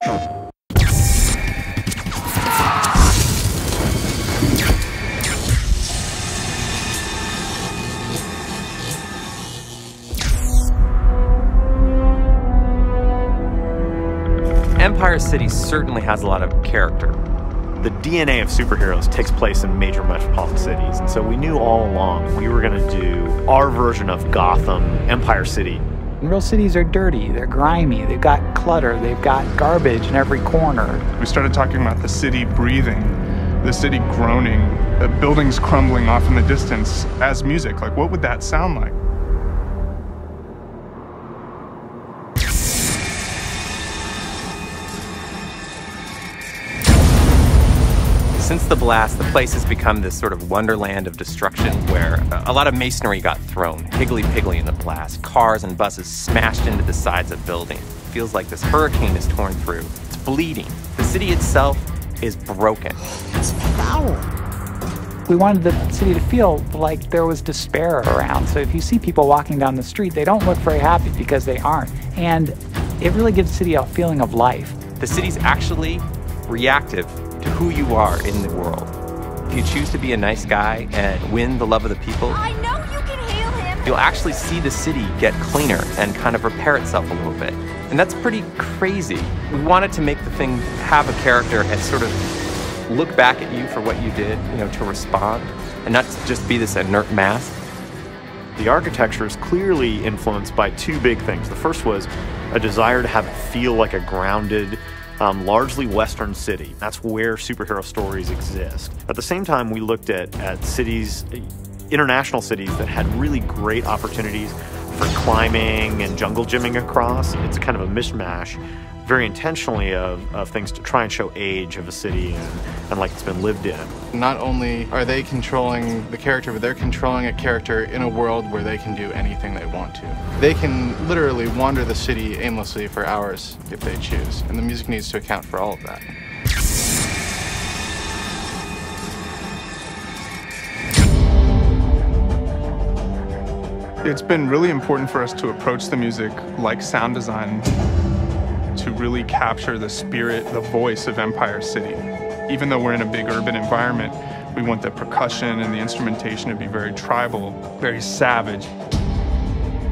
Empire City certainly has a lot of character. The DNA of superheroes takes place in major metropolitan cities, and so we knew all along we were going to do our version of Gotham, Empire City. Real cities are dirty, they're grimy, they've got clutter, they've got garbage in every corner. We started talking about the city breathing, the city groaning, the buildings crumbling off in the distance as music. Like, what would that sound like? Since the blast, the place has become this sort of wonderland of destruction where a lot of masonry got thrown, higgly-piggly in the blast. Cars and buses smashed into the sides of buildings. It feels like this hurricane is torn through. It's bleeding. The city itself is broken. It's foul. We wanted the city to feel like there was despair around. So if you see people walking down the street, they don't look very happy because they aren't. And it really gives the city a feeling of life. The city's actually reactive to who you are in the world. If you choose to be a nice guy and win the love of the people, I know you can heal him. You'll actually see the city get cleaner and kind of repair itself a little bit. And that's pretty crazy. We wanted to make the thing have a character and sort of look back at you for what you did, to respond, and not just be this inert mass. The architecture is clearly influenced by two big things. The first was a desire to have it feel like a grounded, largely Western city. That's where superhero stories exist. At the same time, we looked at cities, international cities that had really great opportunities for climbing and jungle gymming across. It's kind of a mishmash, very intentionally, of things to try and show age of a city and like it's been lived in. Not only are they controlling the character, but they're controlling a character in a world where they can do anything they want to. They can literally wander the city aimlessly for hours if they choose, and the music needs to account for all of that. It's been really important for us to approach the music like sound design, to really capture the spirit, the voice of Empire City. Even though we're in a big urban environment, we want the percussion and the instrumentation to be very tribal, very savage.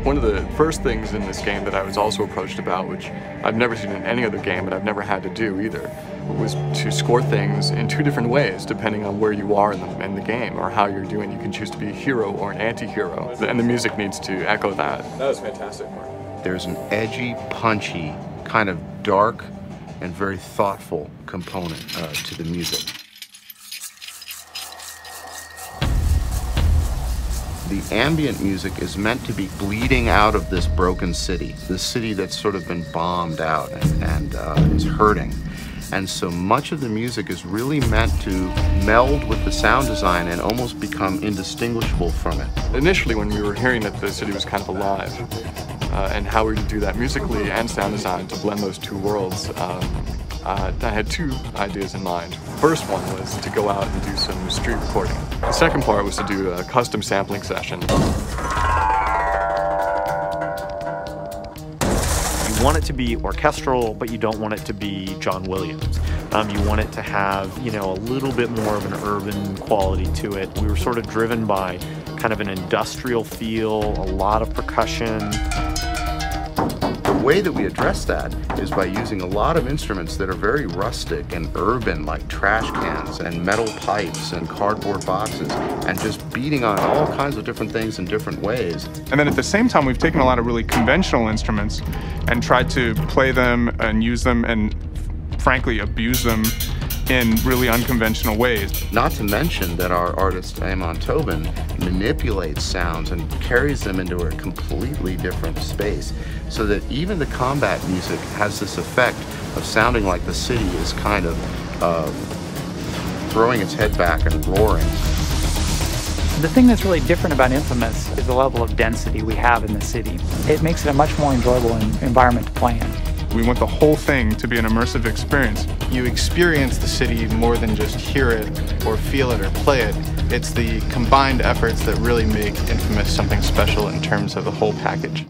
One of the first things in this game that I was also approached about, which I've never seen in any other game and I've never had to do either, was to score things in two different ways depending on where you are in the game or how you're doing. You can choose to be a hero or an anti-hero, and the music needs to echo that. That was fantastic, Mark. There's an edgy, punchy, kind of dark and very thoughtful component to the music. The ambient music is meant to be bleeding out of this broken city, this city that's sort of been bombed out and is hurting. And so much of the music is really meant to meld with the sound design and almost become indistinguishable from it. Initially, when we were hearing that the city was kind of alive, and how we would do that musically and sound design to blend those two worlds, I had two ideas in mind. The first one was to go out and do some street recording. The second part was to do a custom sampling session. You want it to be orchestral, but you don't want it to be John Williams. You want it to have, a little bit more of an urban quality to it. We were sort of driven by kind of an industrial feel, a lot of percussion. The way that we address that is by using a lot of instruments that are very rustic and urban, like trash cans and metal pipes and cardboard boxes, and just beating on all kinds of different things in different ways. And then at the same time, we've taken a lot of really conventional instruments and tried to play them and use them and, frankly, abuse them in really unconventional ways. Not to mention that our artist, Amon Tobin, manipulates sounds and carries them into a completely different space, so that even the combat music has this effect of sounding like the city is kind of throwing its head back and roaring. The thing that's really different about inFAMOUS is the level of density we have in the city. It makes it a much more enjoyable environment to play in. We want the whole thing to be an immersive experience. You experience the city more than just hear it or feel it or play it. It's the combined efforts that really make inFAMOUS something special in terms of the whole package.